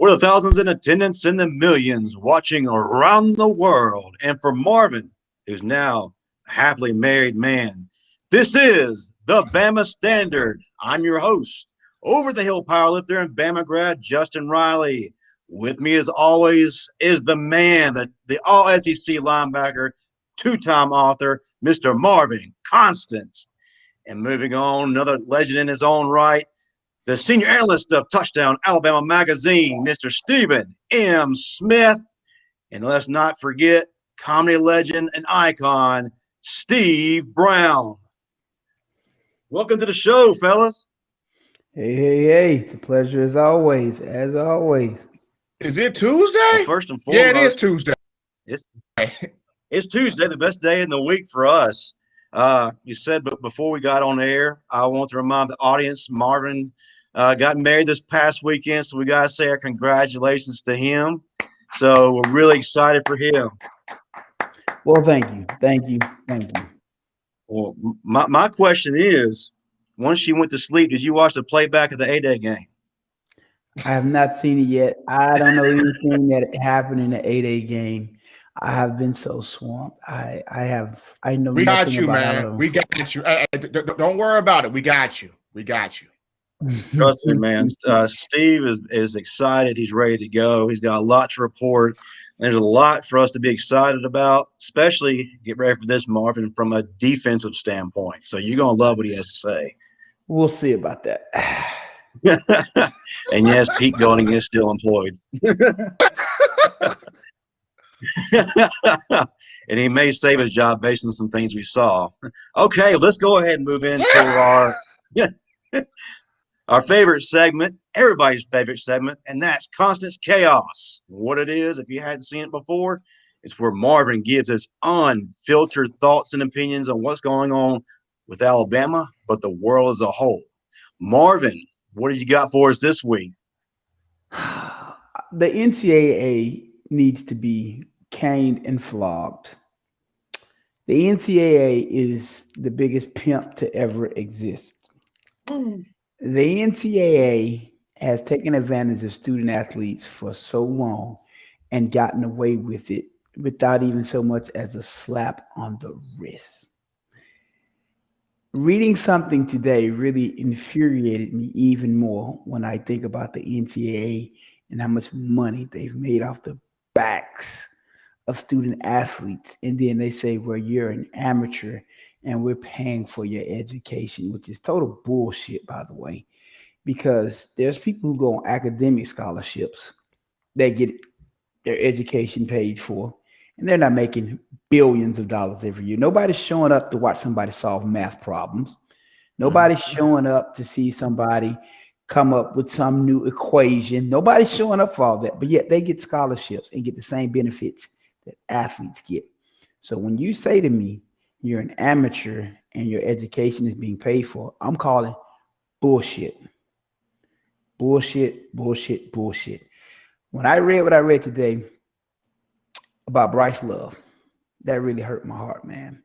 For the thousands in attendance and the millions watching around the world. And for Marvin, who's now a happily married man, this is the Bama Standard. I'm your host, over the hill powerlifter and Bama grad, Justin Riley. With me, as always, is the man, the all SEC linebacker, two-time author, Mr. Marvin Constant. And moving on, another legend in his own right, the senior analyst of Touchdown Alabama Magazine, Mr. Stephen M. Smith. And let's not forget comedy legend and icon, Steve Brown. Welcome to the show, fellas. Hey. It's a pleasure as always. Is it Tuesday? Well, first and foremost, yeah, it is Tuesday. It's Tuesday, the best day in the week for us. You said, but before we got on air, I want to remind the audience, Marvin got married this past weekend, so we got to say our congratulations to him. So we're really excited for him. Well, thank you. Well, my question is, once she went to sleep, did you watch the playback of the A-Day game? I have not seen it yet. I don't know anything that happened in the 8A game. I have been so swamped. I know. We got you, about man. Alabama. We got you. Don't worry about it. We got you. Trust me, man. Steve is excited. He's ready to go. He's got a lot to report. There's a lot for us to be excited about, especially get ready for this, Marvin, from a defensive standpoint. So you're going to love what he has to say. We'll see about that. And yes, Pete Golding is still employed. And he may save his job based on some things we saw. Okay, let's go ahead and move into our favorite segment, everybody's favorite segment, and that's Constance Chaos. What it is, if you hadn't seen it before, it's where Marvin gives his unfiltered thoughts and opinions on what's going on with Alabama, but the world as a whole. Marvin, what do you got for us this week? The NCAA needs to be caned and flogged. The NCAA is the biggest pimp to ever exist. The NCAA has taken advantage of student athletes for so long and gotten away with it without even so much as a slap on the wrist. Reading something today really infuriated me even more when I think about the NCAA and how much money they've made off the backs of student athletes. And then they say, well, you're an amateur and we're paying for your education, which is total bullshit, by the way, because there's people who go on academic scholarships that get their education paid for, and they're not making billions of dollars every year. Nobody's showing up to watch somebody solve math problems. Nobody's showing up to see somebody come up with some new equation. Nobody's showing up for all that, but yet they get scholarships and get the same benefits that athletes get. So when you say to me, you're an amateur and your education is being paid for, I'm calling bullshit. Bullshit. When I read what I read today about Bryce Love, that really hurt my heart, man.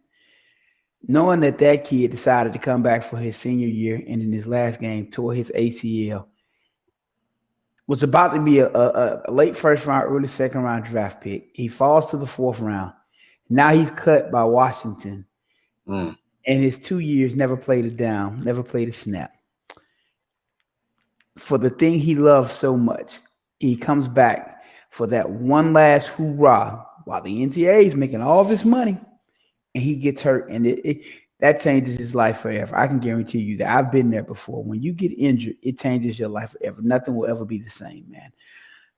Knowing that kid decided to come back for his senior year and in his last game tore his ACL, was about to be a late first round, early second round draft pick. He falls to the fourth round. Now he's cut by Washington. And his 2 years never played it down, never played a snap. For the thing he loves so much, he comes back for that one last hoorah while the NCAA is making all this money, and he gets hurt, and that changes his life forever. I can guarantee you that. I've been there before. When you get injured, it changes your life forever. Nothing will ever be the same, man.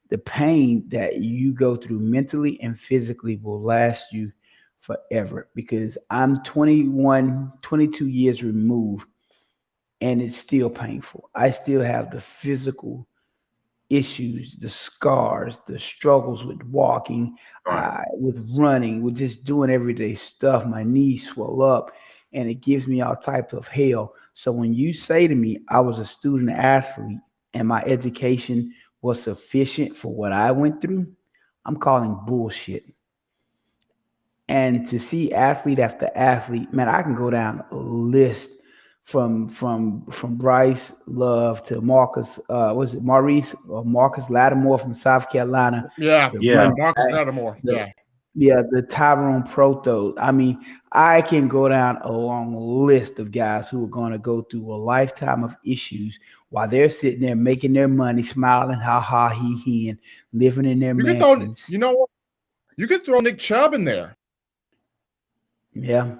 The pain that you go through mentally and physically will last you forever, because I'm 21, 22 years removed, and it's still painful. I still have the physical issues, the scars, the struggles with walking, with running, with just doing everyday stuff. My knees swell up and it gives me all types of hell. So when you say to me, I was a student athlete and my education was sufficient for what I went through, I'm calling bullshit. And to see athlete after athlete, man, I can go down a list from Bryce Love to Marcus, was it Maurice or Marcus Lattimore from South Carolina? Yeah, The Yeah. running Marcus back, Lattimore. the, Yeah. yeah, the Tyrone Proto. I mean, I can go down a long list of guys who are going to go through a lifetime of issues while they're sitting there making their money, smiling, ha ha, he, and living in their You can throw, mansions. you know what? You could throw Nick Chubb in there. Yeah.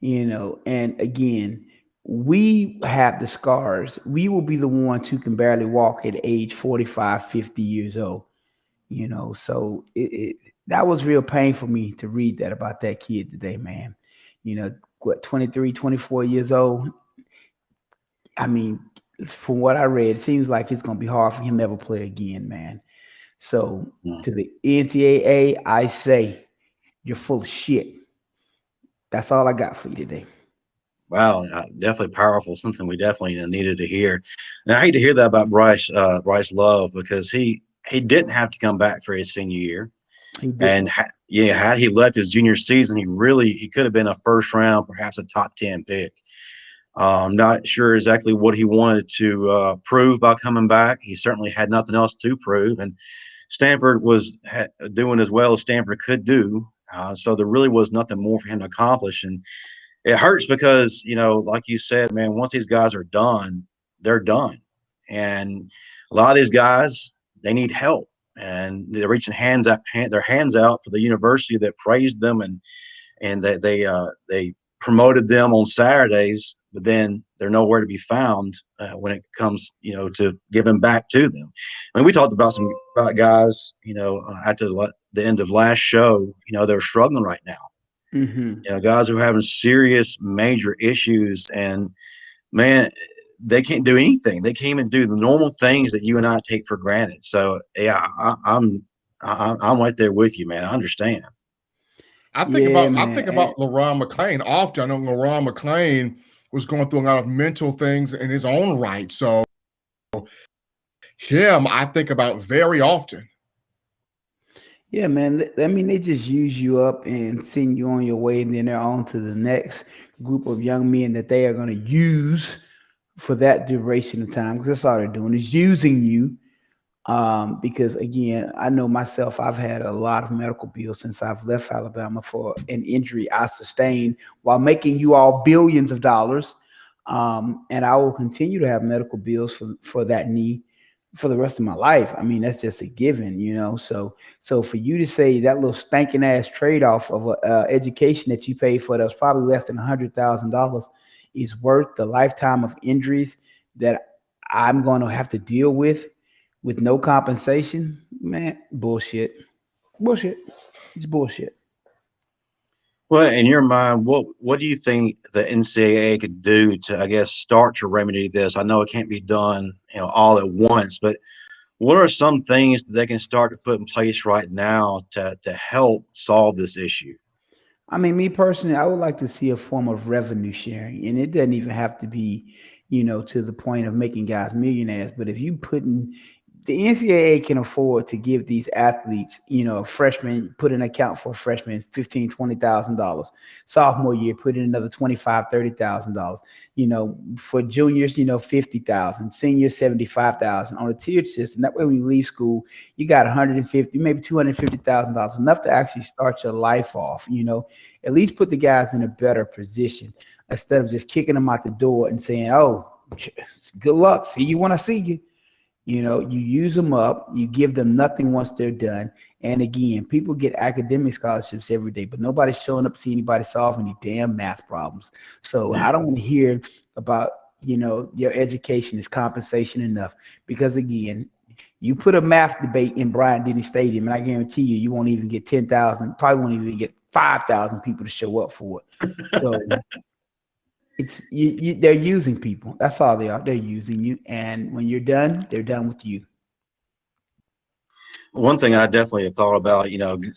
And again, we have the scars. We will be the ones who can barely walk at age 45, 50 years old. So that was real pain for me to read that about that kid today, man. What, 23, 24 years old. I mean, from what I read, it seems like it's going to be hard for him to ever play again, man. So to the NCAA, I say you're full of shit. That's all I got for you today. Wow, definitely powerful. Something we definitely needed to hear. And I hate to hear that about Bryce Love, because he didn't have to come back for his senior year. He did. And had he left his junior season, he could have been a first round, perhaps a top 10 pick. I'm not sure exactly what he wanted to prove by coming back. He certainly had nothing else to prove, and Stanford was doing as well as Stanford could do. So there really was nothing more for him to accomplish. And it hurts because, like you said, man, once these guys are done, they're done. And a lot of these guys, they need help. And they're reaching their hands out for the university that praised them and they promoted them on Saturdays, but then they're nowhere to be found when it comes, to giving back to them. I mean, we talked about guys, after the end of last show, they're struggling right now. Mm-hmm. Guys who are having serious, major issues, and man, they can't do anything. They can't even do the normal things that you and I take for granted. So, yeah, I'm right there with you, man. I understand. I think about LaRon McClain often. I know LaRon McClain was going through a lot of mental things in his own right. So him, I think about very often. Yeah, man. I mean, they just use you up and send you on your way, and then they're on to the next group of young men that they are going to use for that duration of time, because that's all they're doing is using you. Because again, I know myself, I've had a lot of medical bills since I've left Alabama for an injury I sustained while making you all billions of dollars. And I will continue to have medical bills for that knee for the rest of my life. I mean, that's just a given. So for you to say that little stinking ass trade off of education that you paid for that was probably less than $100,000 is worth the lifetime of injuries that I'm going to have to deal with no compensation, man, bullshit. It's bullshit. Well, in your mind, what do you think the NCAA could do to, I guess, start to remedy this? I know it can't be done, all at once, but what are some things that they can start to put in place right now to help solve this issue? I mean, me personally, I would like to see a form of revenue sharing, and it doesn't even have to be, to the point of making guys millionaires. But if you put in the NCAA can afford to give these athletes, a freshman, put an account for a freshman, $15,000, $20,000. Sophomore year, put in another $25,000, $30,000. For juniors, $50,000. Seniors, $75,000 on a tiered system. That way, when you leave school, you got $150,000, maybe $250,000, enough to actually start your life off. At least put the guys in a better position instead of just kicking them out the door and saying, "Oh, good luck. See you when I see you." You use them up, you give them nothing once they're done. And again, people get academic scholarships every day, but nobody's showing up to see anybody solve any damn math problems. So I don't want to hear about, your education is compensation enough, because again, you put a math debate in Bryant-Denny Stadium, and I guarantee you won't even get 10,000, probably won't even get 5,000 people to show up for it. So it's they're using people. That's all they are. They're using you, and when you're done, they're done with you. One thing I definitely have thought about,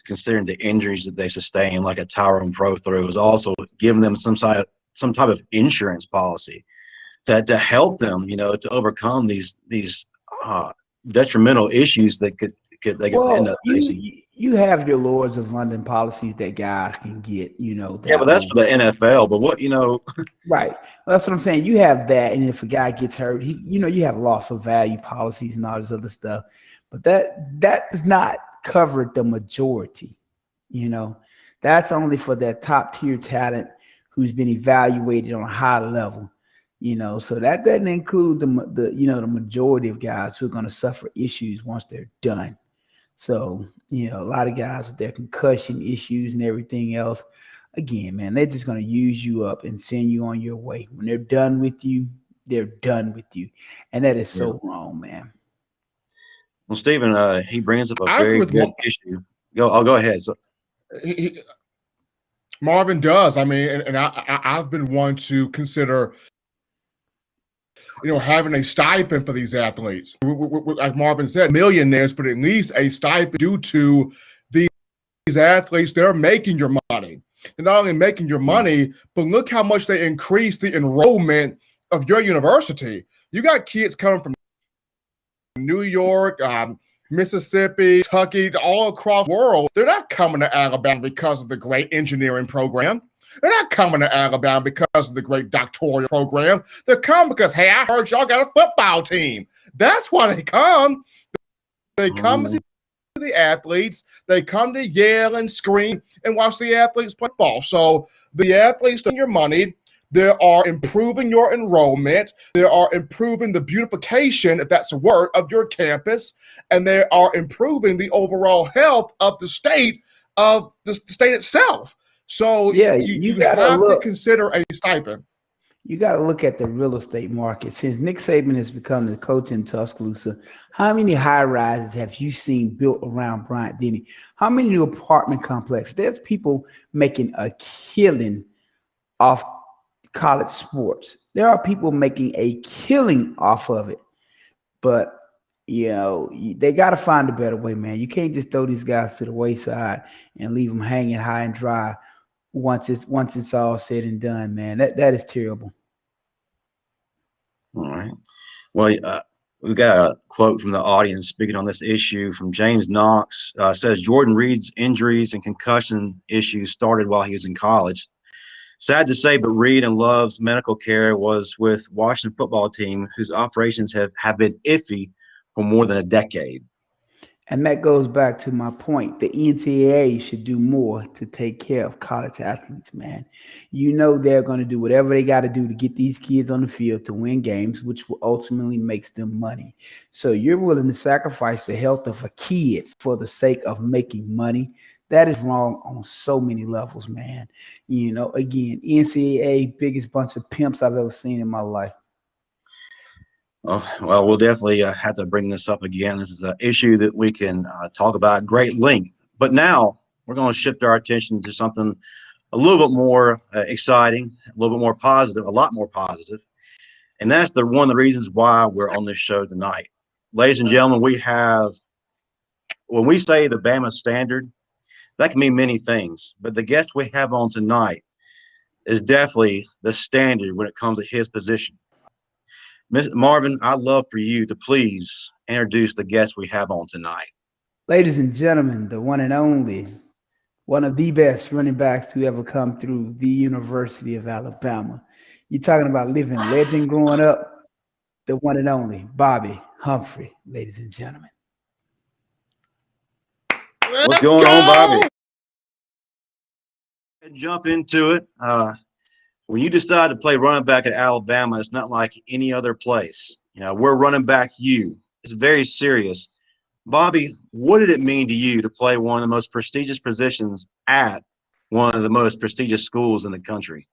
considering the injuries that they sustain, like a Tyrone Pro through, is also giving them some type of insurance policy to help them, to overcome these detrimental issues that they could end up facing. you have your Lords of London policies that guys can get, Yeah, but that's for the NFL. But what, right. Well, that's what I'm saying. You have that, and if a guy gets hurt, you have loss of value policies and all this other stuff. But that does not cover the majority. That's only for that top tier talent who's been evaluated on a high level. So that doesn't include the majority of guys who are going to suffer issues once they're done. So, a lot of guys with their concussion issues and everything else, again, man, they're just going to use you up and send you on your way. When they're done with you, they're done with you. And that is so wrong, man. Well, Stephen, he brings up a very good issue. Go ahead. So, Marvin does. I mean, and I've been one to consider having a stipend for these athletes. Like Marvin said, millionaires, but at least a stipend due to these athletes. They're making your money. They're not only making your money, but look how much they increase the enrollment of your university. You got kids coming from New York, Mississippi, Kentucky, all across the world. They're not coming to Alabama because of the great engineering program. They're not coming to Alabama because of the great doctoral program. They're coming because, hey, I heard y'all got a football team. That's why they come. They come to see the athletes. They come to yell and scream and watch the athletes play ball. So the athletes spend your money. They are improving your enrollment. They are improving the beautification, if that's a word, of your campus. And they are improving the overall health of the state itself. So you have to consider a stipend. You got to look at the real estate market. Since Nick Saban has become the coach in Tuscaloosa, how many high rises have you seen built around Bryant-Denny? How many new apartment complexes? There's people making a killing off college sports. There are people making a killing off of it. But they got to find a better way, man. You can't just throw these guys to the wayside and leave them hanging high and dry once it's all said and done, man. That is terrible. All right. Well, we've got a quote from the audience speaking on this issue from James Knox. Says Jordan Reed's injuries and concussion issues started while he was in college. Sad to say, but Reed and Love's medical care was with Washington football team, whose operations have been iffy for more than a decade. And that goes back to my point. The NCAA should do more to take care of college athletes, man. They're going to do whatever they got to do to get these kids on the field to win games, which will ultimately makes them money. So you're willing to sacrifice the health of a kid for the sake of making money. That is wrong on so many levels, man. Again, NCAA, biggest bunch of pimps I've ever seen in my life. Oh, well, we'll definitely have to bring this up again. This is an issue that we can talk about at great length. But now we're going to shift our attention to something a little bit more exciting, a little bit more positive, a lot more positive. And that's one of the reasons why we're on this show tonight. Ladies and gentlemen, when we say the Bama Standard, that can mean many things. But the guest we have on tonight is definitely the standard when it comes to his position. Mr. Marvin, I'd love for you to please introduce the guest we have on tonight. Ladies and gentlemen, the one and only, one of the best running backs to ever come through the University of Alabama. You're talking about living legend growing up, the one and only Bobby Humphrey, ladies and gentlemen. What's going on, Bobby? Jump into it. When you decide to play running back at Alabama, it's not like any other place. We're running back you. It's very serious. Bobby, what did it mean to you to play one of the most prestigious positions at one of the most prestigious schools in the country?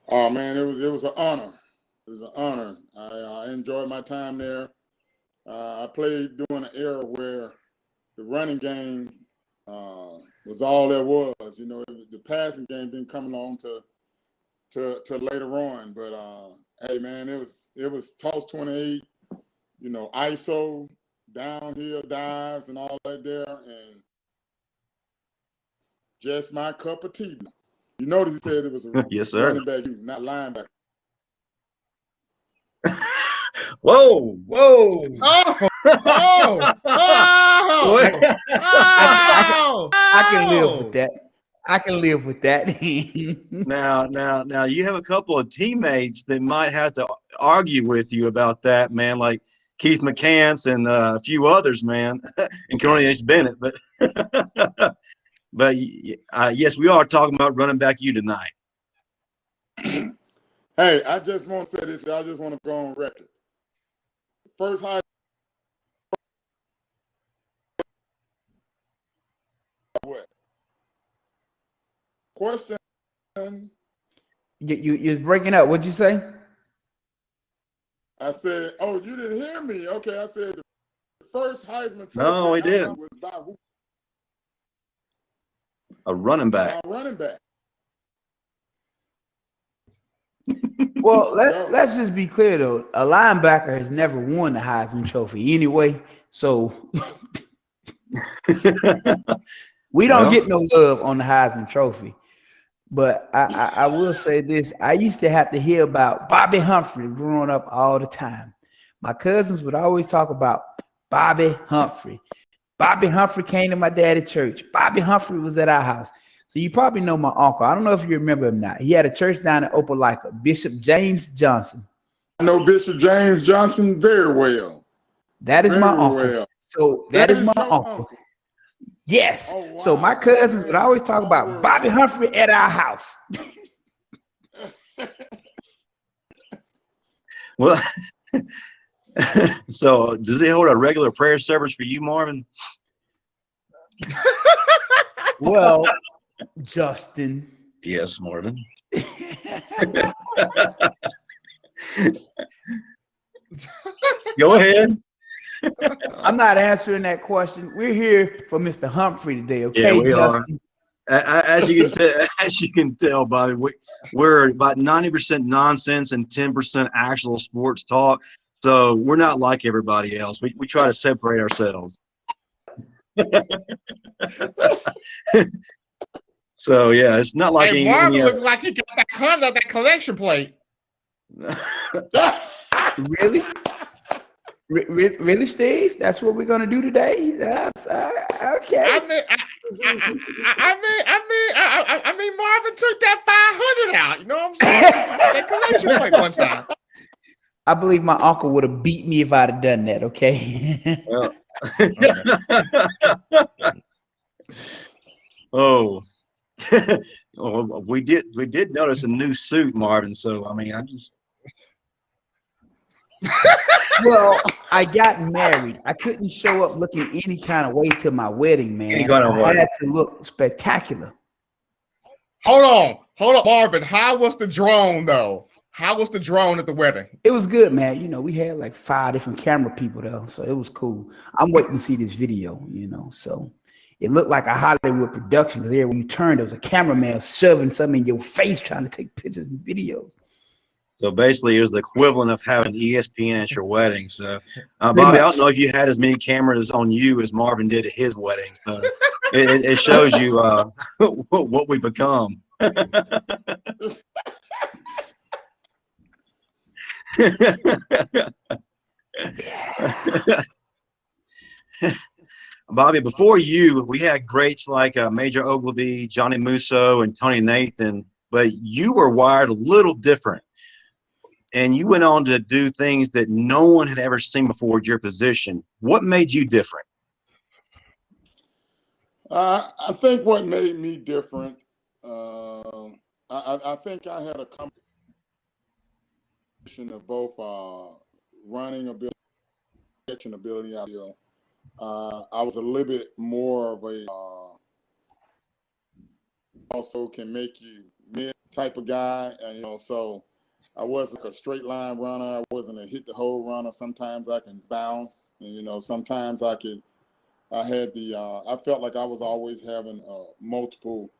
Oh, man, it was an honor. It was an honor. I enjoyed my time there. I played during an era where the running game was all there was. The passing game didn't come along to later on. But hey, man, it was toss 28, ISO, downhill dives and all that there, and just my cup of tea. You notice he said it was a yes, sir. running back, not linebacker. Whoa, whoa. Oh, oh, oh, I can live with oh. that. I can live with that. Now, you have a couple of teammates that might have to argue with you about that, man, like Keith McCants and a few others, man, and Cornelius Bennett. But, yes, we are talking about running back you tonight. Hey, I just want to say this. I just want to go on record. First high. What? Question. You're breaking up. What'd you say? I said, oh, you didn't hear me. Okay, I said the first Heisman Trophy. No, he did. Was by who? A running back. By running back. Well, let's just be clear though. A linebacker has never won the Heisman Trophy anyway, so we don't get no love on the Heisman Trophy. But I will say this: I used to have to hear about Bobby Humphrey growing up all the time. My cousins would always talk about Bobby Humphrey. Bobby Humphrey came to my daddy's church. Bobby Humphrey was at our house. So you probably know my uncle. I don't know if you remember him now. He had a church down in Opelika, Bishop James Johnson. I know Bishop James Johnson very well. That is my uncle. Well. So that is my uncle. Yes. Oh, wow. So my cousins would always talk about Bobby Humphrey at our house. Well, so does he hold a regular prayer service for you, Marvin? Well, Justin. Yes, Marvin. Go ahead. I'm not answering that question. We're here for Mr. Humphrey today, okay? Yeah, we Justin? are. As you can tell, Bobby, we're about 90% nonsense and 10% actual sports talk. So we're not like everybody else. We try to separate ourselves. So yeah, it's not like hey, Marvin looks like he got that collection plate. Really? Really, Steve? That's what we're gonna do today? Okay. I mean, Marvin took that 500 out. You know what I'm saying? That collection plate one time. I believe my uncle would have beat me if I'd have done that. Okay. Well, oh. Well, we did notice a new suit, Marvin. So I mean, I just. Well, I got married. I couldn't show up looking any kind of way to my wedding, man. I had to look spectacular. Hold on, Marvin. How was the drone, though? How was the drone at the wedding? It was good, man. You know, we had like 5 different camera people there, so it was cool. I'm waiting to see this video, you know. So it looked like a Hollywood production because when you turned, there was a cameraman shoving something in your face trying to take pictures and videos. So basically, it was the equivalent of having ESPN at your wedding. So, Bobby, I don't know if you had as many cameras on you as Marvin did at his wedding. So it shows you what we become. Bobby, before you, we had greats like Major Ogilvy, Johnny Musso, and Tony Nathan, but you were wired a little different. And you went on to do things that no one had ever seen before at your position. What made you different? I think what made me different, I think I had a combination of both running ability, catching ability. I was a little bit more of a also can make you miss type of guy, and you know, so I wasn't a straight line runner. I wasn't a hit the hole runner. Sometimes I can bounce, and you know, sometimes I had the I felt like I was always having multiple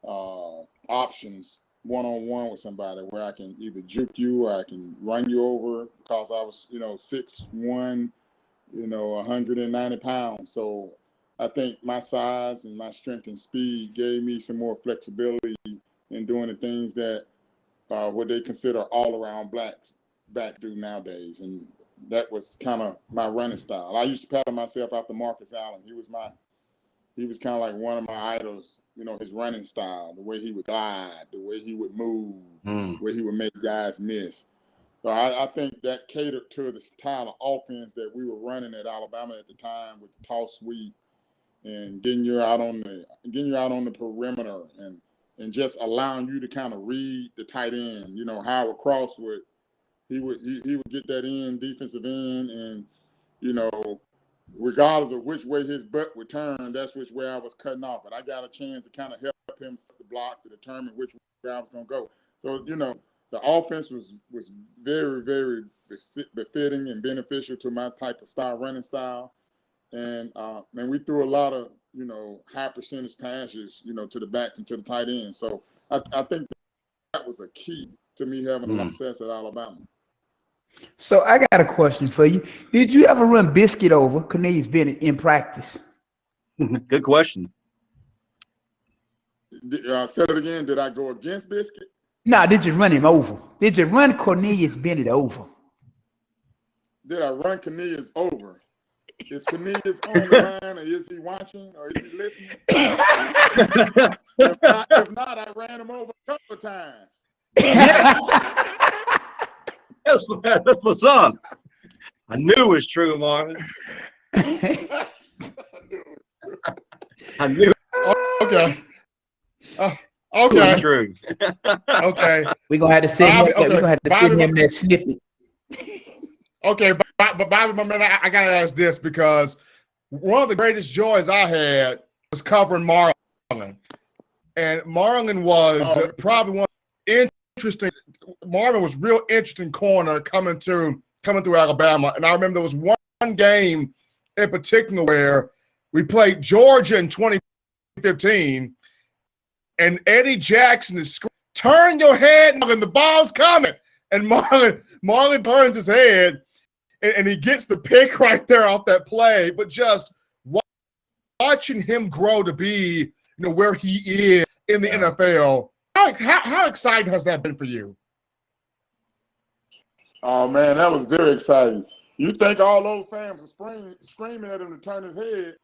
options one-on-one with somebody where I can either juke you or I can run you over because I was, you know, 6'1", you know, 190 pounds. So I think my size and my strength and speed gave me some more flexibility in doing the things that what they consider all-around blacks back do nowadays. And that was kind of my running style. I used to pattern myself after Marcus Allen. He was kind of like one of my idols. You know, his running style, the way he would glide, the way he would move, the way he would make guys miss. So I think that catered to the style of offense that we were running at Alabama at the time with the toss sweep and getting you out on the perimeter and just allowing you to kind of read the tight end. You know, Howard Cross would get that end, defensive end, and you know, regardless of which way his butt would turn, that's which way I was cutting off. But I got a chance to kind of help him set the block to determine which way I was going to go. So, you know, the offense was very, very befitting and beneficial to my type of style, running style. And we threw a lot of, you know, high percentage passes, you know, to the backs and to the tight end. So I think that was a key to me having a lot of success at Alabama. So I got a question for you. Did you ever run Biscuit over Cornelius Bennett in practice? Good question. Say it again. Did I go against Biscuit? No, did you run him over? Did you run Cornelius Bennett over? Did I run Cornelius over? Is Cornelius on the line, or is he watching, or is he listening? If not, I ran him over a couple of times. That's what's up. I knew it was true, Marvin. I knew. Okay. Okay. True. Okay. We're gonna have to send him. We're gonna have to send him that snippet. Okay, but Bobby, my man, I gotta ask this because one of the greatest joys I had was covering Marlon, and Marlon was probably one of the interesting. Marvin was real interesting corner coming through Alabama, and I remember there was one game in particular where we played Georgia in 2015, and Eddie Jackson is screaming, "Turn your head, and the ball's coming!" And Marlon turns his head, and he gets the pick right there off that play. But just watching him grow to be, you know, where he is in the NFL, how exciting has that been for you? Oh man, that was very exciting. You think all those fans were screaming at him to turn his head?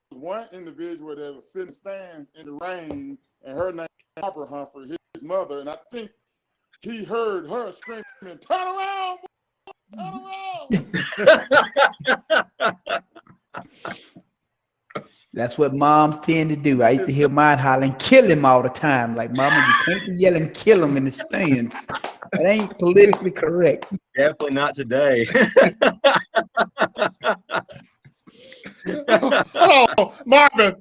One individual that was sitting stands in the rain, and her name was Bobby Humphrey, his mother, and I think he heard her screaming, "Turn around, turn around!" That's what moms tend to do. I used to hear mine hollering, "Kill him" all the time. Like, Mama, you can't be yelling, "Kill him" in the stands. That ain't politically correct. Definitely not today. Oh, Marvin.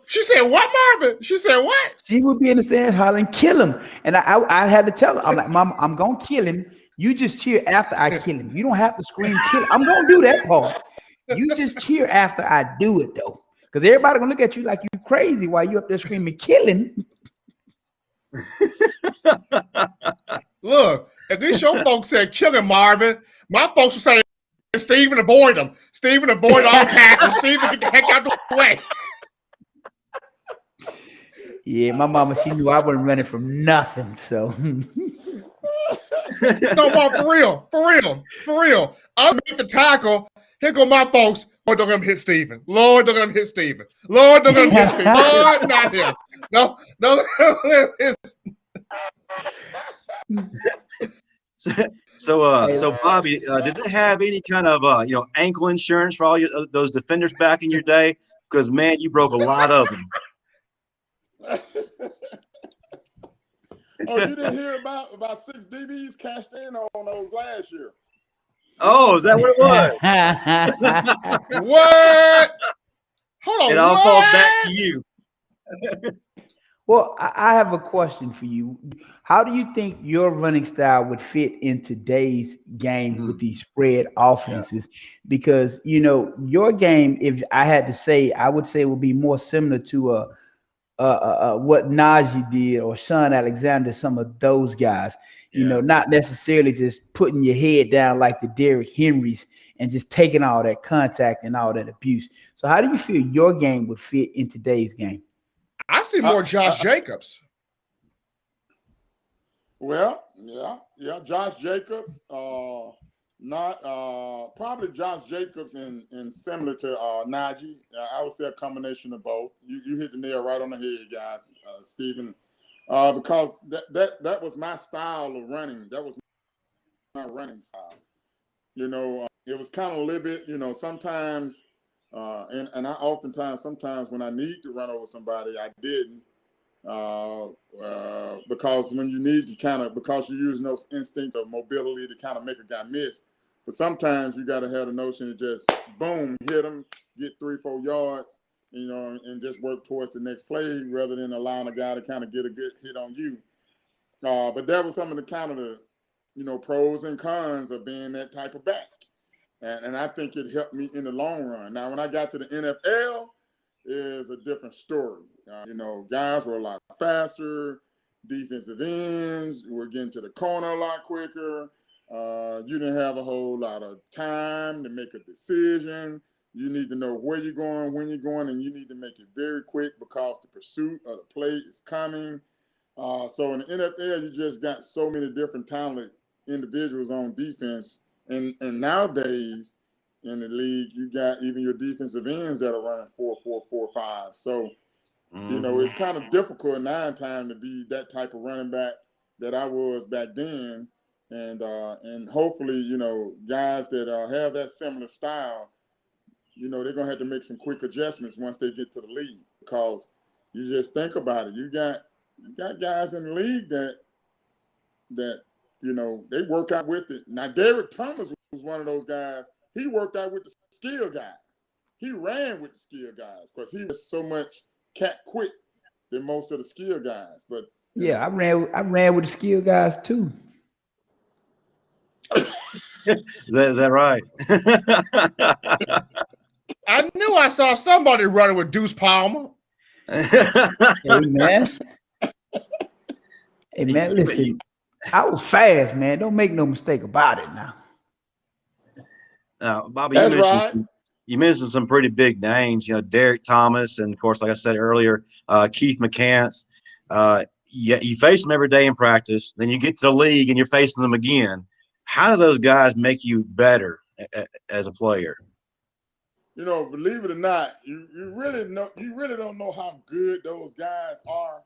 She said what, Marvin? She said what? She would be in the stands hollering, "Kill him." And I had to tell her, I'm like, "Mama, I'm going to kill him. You just cheer after I kill him. You don't have to scream, 'Kill him.' I'm going to do that part. You just cheer after I do it, though. Because everybody going to look at you like you crazy while you up there screaming, 'Kill him.'" Look, if these your folks said "Kill him, Marvin," my folks would say, "Stephen, avoid him. Stephen, avoid all tackles. Stephen, get the heck out the way." Yeah, my mama, she knew I wasn't running from nothing. So no, Mom, for real. I'll make the tackle. Here go my folks. Lord, don't let him hit Stephen. Lord, don't let him hit Stephen. Lord, don't let him hit Stephen. Lord, not him. No, So Bobby, did they have any kind of ankle insurance for all those defenders back in your day? Because man, you broke a lot of them. Oh, you didn't hear about 6 DBs cashed in on those last year? Oh, is that what it was? What? Hold on. It all falls back to you. Well, I have a question for you. How do you think your running style would fit in today's game with these spread offenses? Because, your game, if I had to say, I would say it would be more similar to what Najee did or Sean Alexander, some of those guys, not necessarily just putting your head down like the Derrick Henrys and just taking all that contact and all that abuse. So how do you feel your game would fit in today's game? I see more Josh Jacobs. Well, yeah, Josh Jacobs. Not probably Josh Jacobs and similar to Najee. I would say a combination of both. You hit the nail right on the head, guys, Stephen. Because that was my style of running. That was my running style. It was kind of a little bit, sometimes, and I oftentimes, sometimes when I need to run over somebody, I didn't. Because when you need to because you're using those instincts of mobility to kind of make a guy miss. But sometimes you got to have the notion to just, boom, hit them, get 3-4 yards, and just work towards the next play rather than allowing a guy to kind of get a good hit on you. But that was some of the kind of the, pros and cons of being that type of back. And I think it helped me in the long run. Now, when I got to the NFL, is a different story. Guys were a lot faster. Defensive ends were getting to the corner a lot quicker. You didn't have a whole lot of time to make a decision. You need to know where you're going, when you're going, and you need to make it very quick because the pursuit of the play is coming. So in the NFL, you just got so many different talented individuals on defense. And nowadays, in the league, you got even your defensive ends that are running 4.4, 4.5. So, it's kind of difficult now in time to be that type of running back that I was back then. And hopefully, guys that have that similar style, they're going to have to make some quick adjustments once they get to the league. Because you just think about it. You got guys in the league that they work out with it. Now, Derek Thomas was one of those guys. He worked out with the skill guys. He ran with the skill guys because he was so much cat quick than most of the skill guys. But I ran with the skill guys too. Is that right? I knew I saw somebody running with Deuce Palmer. Hey man, listen, I was fast, man. Don't make no mistake about it now. Now, Bobby, that's right. You mentioned some pretty big names, Derek Thomas, and of course, like I said earlier, Keith McCants. You face them every day in practice. Then you get to the league and you're facing them again. How do those guys make you better as a player? Believe it or not, you really don't know how good those guys are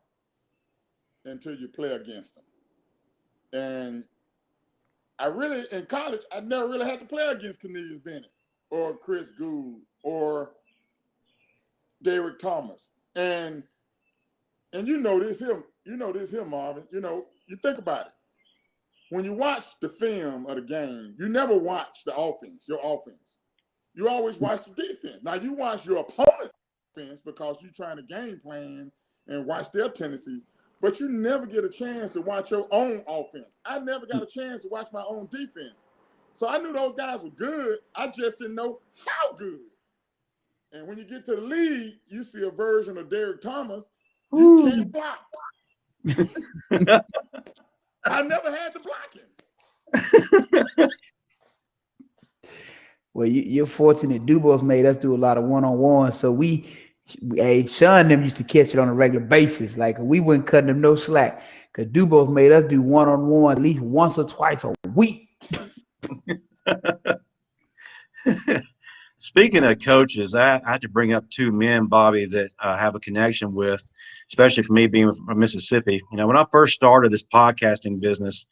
until you play against them. And in college, I never really had to play against Cornelius Bennett or Chris Gould or Derek Thomas. And this here, Marvin. You think about it. When you watch the film of the game, you never watch the offense, your offense. You always watch the defense. Now, you watch your opponent's defense because you're trying to game plan and watch their tendencies, but you never get a chance to watch your own offense. I never got a chance to watch my own defense. So I knew those guys were good. I just didn't know how good. And when you get to the league, you see a version of Derek Thomas. You can't block. I never had to block him. Well, you're fortunate. Dubos made us do a lot of one-on-one, so Sean and them used to catch it on a regular basis. Like, we wouldn't cut them no slack because Dubos made us do one-on-one at least once or twice a week. Speaking of coaches, I had to bring up two men, Bobby, that I have a connection with, especially for me being from Mississippi. When I first started this podcasting business,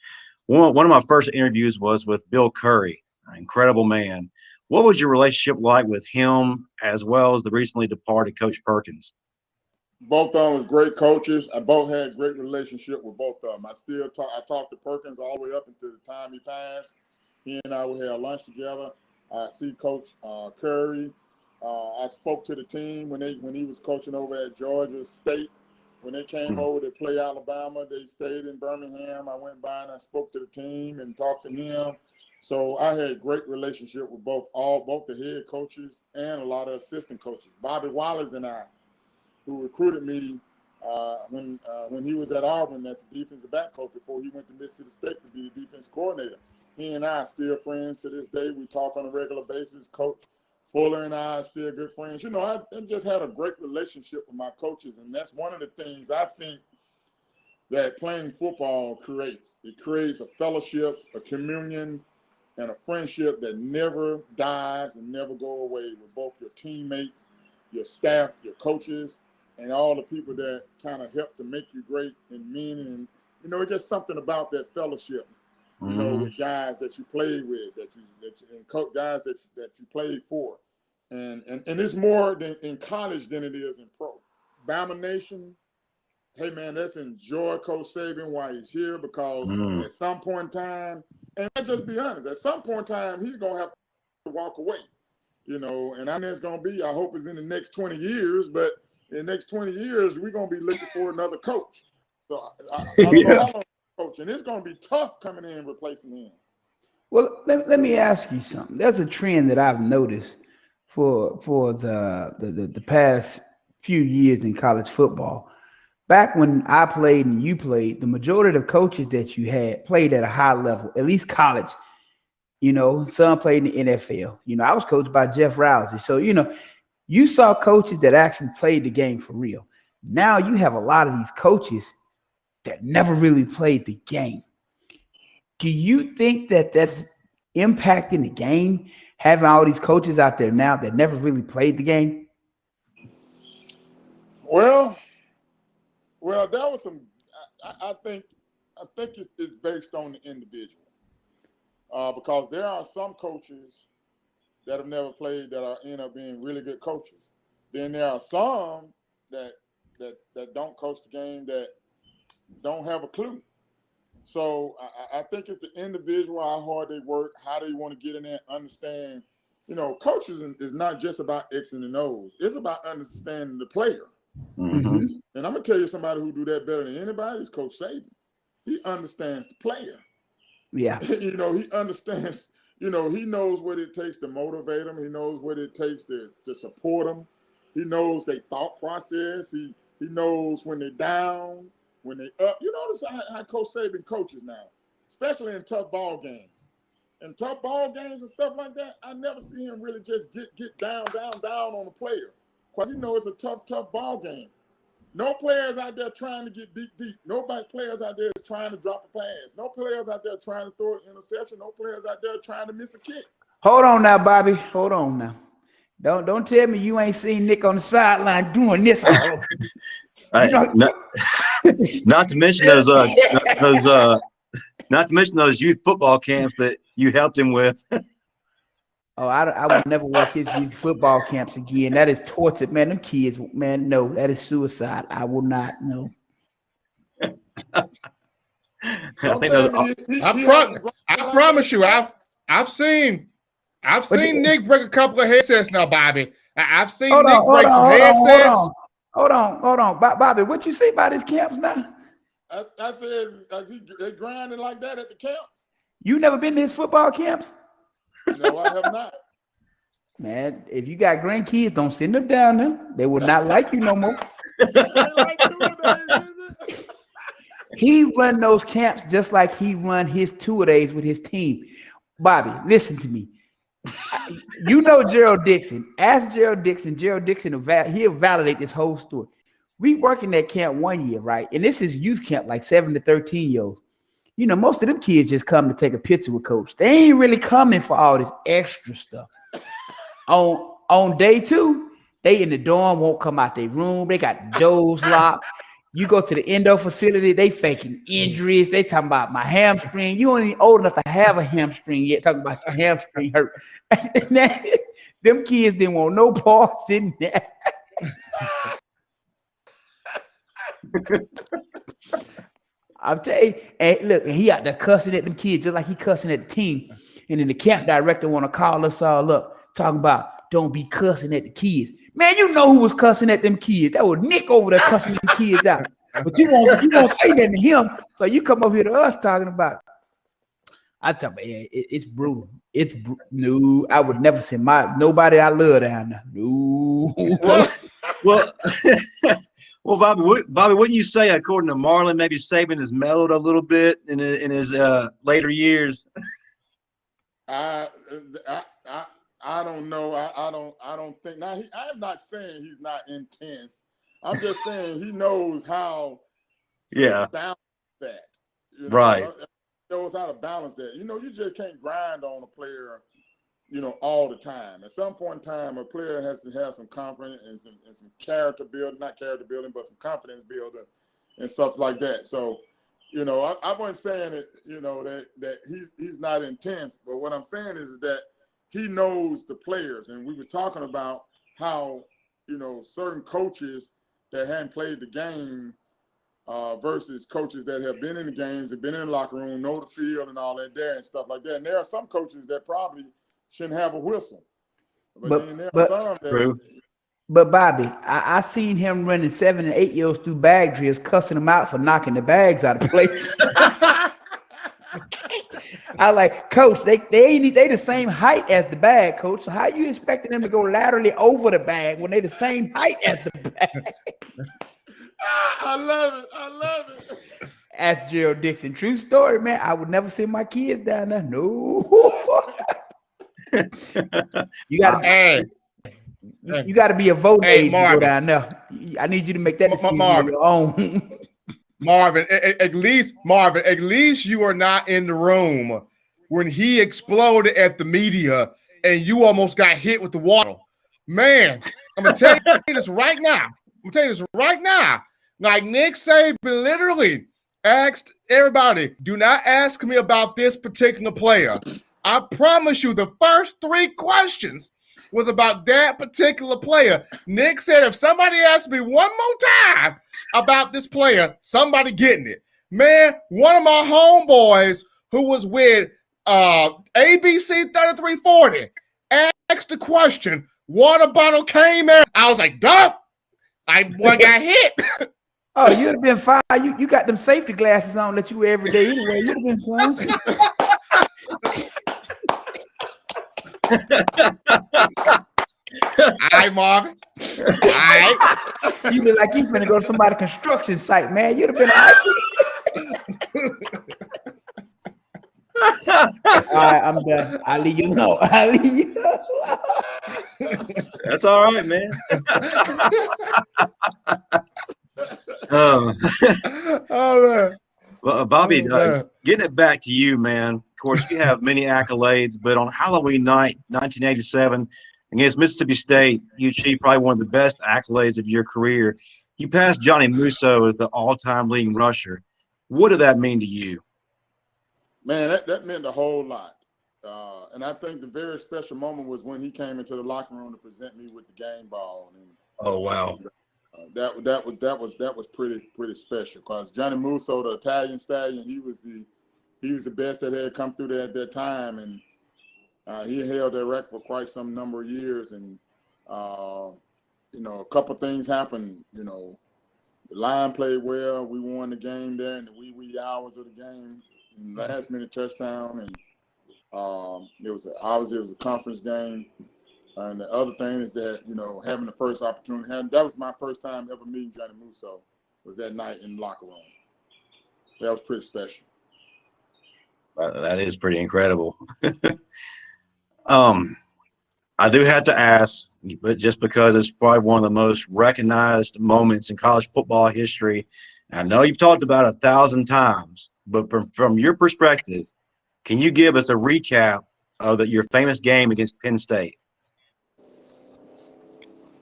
one of my first interviews was with Bill Curry, an incredible man. What was your relationship like with him as well as the recently departed Coach Perkins? Both of them was great coaches. I both had great relationship with both of them. I talked to Perkins all the way up until the time he passed. He and I would have lunch together. I see Coach Curry. I spoke to the team when he was coaching over at Georgia State. When they came over to play Alabama, they stayed in Birmingham. I went by and I spoke to the team and talked to him. So I had a great relationship with both the head coaches and a lot of assistant coaches. Bobby Wallace and I, who recruited me when he was at Auburn as a defensive back coach before he went to Mississippi State to be the defense coordinator. He and I are still friends to this day. We talk on a regular basis. Coach Fuller and I are still good friends. I just had a great relationship with my coaches, and that's one of the things I think that playing football creates. It creates a fellowship, a communion, and a friendship that never dies and never go away with both your teammates, your staff, your coaches, and all the people that kind of help to make you great and mean. And, you know, it's just something about that fellowship, you know, with guys that you played with, and guys that you played for. And it's more than in college than it is in pro. Bama Nation, hey, man, let's enjoy Coach Saban while he's here, because at some point in time, and let's just be honest, at some point in time, he's going to have to walk away, you know, and I know it's going to be, I hope it's in the next 20 years, but in the next 20 years, we're going to be looking for another coach. So I don't know how long coach, and it's going to be tough coming in and replacing him. Well, let me ask you something. There's a trend that I've noticed for the past few years in college football. Back when I played and you played, the majority of the coaches that you had played at a high level, at least college. You know, some played in the NFL. You know, I was coached by Jeff Rousey. So, you know, you saw coaches that actually played the game for real. Now you have a lot of these coaches that never really played the game. Do you think that that's impacting the game, having all these coaches out there now that never really played the game? Well, that was some. I think it's based on the individual, because there are some coaches that have never played that end up being really good coaches. Then there are some that don't coach the game, that don't have a clue. So I think it's the individual, how hard they work, how they want to get in there, understand. You know, coaches is not just about X and O's. It's about understanding the player. Mm-hmm. And I'm going to tell you somebody who do that better than anybody is Coach Saban. He understands the player. Yeah. You know, he understands, you know, he knows what it takes to motivate them. He knows what it takes to support them. He knows their thought process. He knows when they're down, when they up. You notice how Coach Saban coaches now, especially in tough ball games. In tough ball games and stuff like that, I never see him really just get down on the player, because he knows it's a tough ball game. No players out there trying to get deep. Nobody players out there is trying to drop a pass. No players out there trying to throw an interception. No players out there trying to miss a kick. Hold on now, Bobby. Hold on now. Don't tell me you ain't seen Nick on the sideline doing this. Not to mention those youth football camps that you helped him with. Oh, I would never work his youth football camps again. That is torture, man. Them kids, man, no, that is suicide. I will not, no. I promise you, I've seen Nick break a couple of headsets now, Bobby. I've seen Nick break some headsets. Hold on. Bobby, what you say about his camps now? I said, they grinding like that at the camps? You never been to his football camps? No, I have not. Man, if you got grandkids, don't send them down there. They will not like you no more. He run those camps just like he run his two-a-days with his team. Bobby, listen to me. You know Gerald Dixon. Ask Gerald Dixon. Gerald Dixon, he'll validate this whole story. We work in that camp 1 year, right? And this is youth camp, like 7 to 13-year-olds. You know, most of them kids just come to take a picture with coach. They ain't really coming for all this extra stuff. On day 2, they in the dorm, won't come out their room. They got doors locked. You go to the endo facility, they faking injuries. They talking about my hamstring. You ain't old enough to have a hamstring yet, talking about your hamstring hurt. Them kids didn't want no parts in there. I'm telling you, and look, he out there cussing at them kids just like he cussing at the team. And then the camp director want to call us all up, talking about don't be cussing at the kids. Man, you know who was cussing at them kids. That was Nick over there cussing them kids out. But you won't say that to him. So you come over here to us talking about it. I tell you, it's brutal. No, I would never send nobody I love down there. No. Well, Bobby, wouldn't you say, according to Marlon, maybe Saban has mellowed a little bit in his later years? I don't know. I don't think. Now, I'm not saying he's not intense. I'm just saying he knows how to balance that. You know? Right. knows how to balance that. You know, you just can't grind on a player, you know, all the time. At some point in time, a player has to have some confidence and some character building, not character building, but some confidence building and stuff like that. So, you know, I wasn't saying that, you know, that he's not intense, but what I'm saying is that he knows the players. And we were talking about how, you know, certain coaches that hadn't played the game versus coaches that have been in the games, have been in the locker room, know the field and all that there and stuff like that. And there are some coaches that probably shouldn't have a whistle. But then there are some that. True. But Bobby, I seen him running 7 and 8 year olds through bag drills, cussing them out for knocking the bags out of place. I like, Coach, they the same height as the bag, Coach. So how you expecting them to go laterally over the bag when they the same height as the bag? I love it. I love it. Ask Gerald Dixon. True story, man. I would never send my kids down there. No. You gotta you gotta be a voting age to go down there. I need you to make that decision on your own. Marvin, at least you are not in the room when he exploded at the media and you almost got hit with the water. Man, I'm gonna tell you this right now. Like Nick Saban literally asked everybody, do not ask me about this particular player. I promise you the first 3 questions was about that particular player. Nick said, if somebody asks me one more time about this player, somebody getting it. Man, one of my homeboys who was with ABC 3340 asked the question, water bottle came in. I was like, duh. One got hit. Oh, you'd have been fine. You got them safety glasses on that you wear every day anyway. You'd have been fine. All right, Marvin. All right. You look like you finna go to somebody's construction site, man. You'd have been all right, I'm done. I'll leave you alone. That's all right, man. Oh, man. Well, Bobby, getting it back to you, man. Of course, you have many accolades, but on Halloween night, 1987, against Mississippi State, you achieved probably one of the best accolades of your career. You passed Johnny Musso as the all-time leading rusher. What did that mean to you? Man, that meant a whole lot. And I think the very special moment was when he came into the locker room to present me with the game ball. And, oh, wow. That was pretty special because Johnny Musso, the Italian stallion, he was the best that had come through there at that time, and he held that record for quite some number of years. And you know, a couple things happened. You know, the line played well. We won the game there in the wee hours of the game, and last minute touchdown, and it was a conference game. And the other thing is that, you know, having the first opportunity, that was my first time ever meeting Johnny Musso, was that night in the locker room. That was pretty special. That is pretty incredible. I do have to ask, but just because it's probably one of the most recognized moments in college football history. I know you've talked about it 1,000 times, but from your perspective, can you give us a recap of your famous game against Penn State?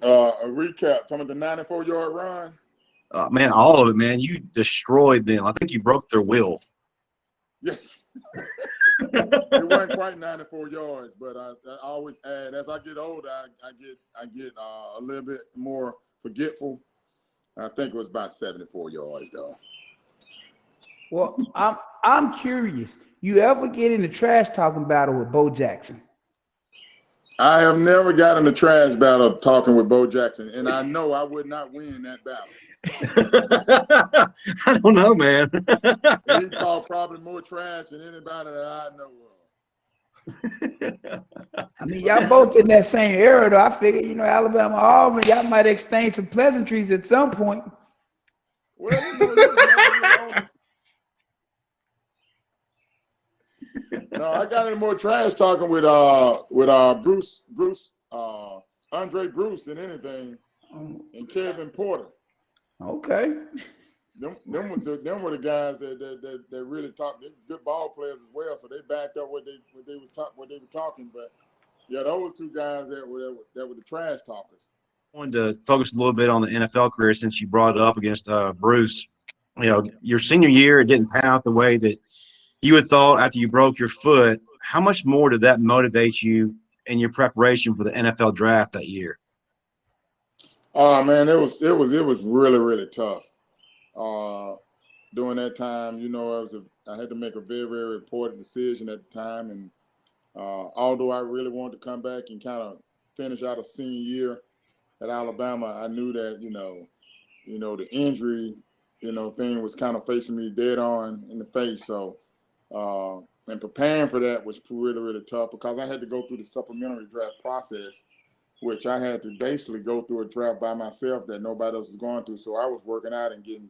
A recap. Talking about the 94-yard run. Man, all of it, man. You destroyed them. I think you broke their will. Yeah. It wasn't quite 94 yards, but I always add, as I get older, I get a little bit more forgetful. I think it was about 74 yards, though. Well, I'm curious. You ever get in the trash talking battle with Bo Jackson? I have never got in a trash battle talking with Bo Jackson, and I know I would not win that battle. I don't know, man. He talked probably more trash than anybody that I know of. I mean, y'all both in that same era, though. I figure, you know, Alabama, Auburn, y'all might exchange some pleasantries at some point. Well, you know, no, I got any more trash talking with Bruce, Andre Bruce than anything, and Kevin Porter. Okay. Them were the guys that really talked. They're good ball players as well, so they backed up what they were talking. But yeah, those two guys that were the trash talkers. I wanted to focus a little bit on the NFL career since you brought it up against Bruce. You know, your senior year, it didn't pan out the way that you had thought after you broke your foot. How much more did that motivate you in your preparation for the NFL draft that year? Oh man, it was really, really tough. During that time, you know, I had to make a very, very important decision at the time, and although I really wanted to come back and kind of finish out a senior year at Alabama, I knew that you know the injury, thing was kind of facing me dead on in the face. So, and preparing for that was really, really tough because I had to go through the supplementary draft process, which I had to basically go through a draft by myself that nobody else was going through. So I was working out and getting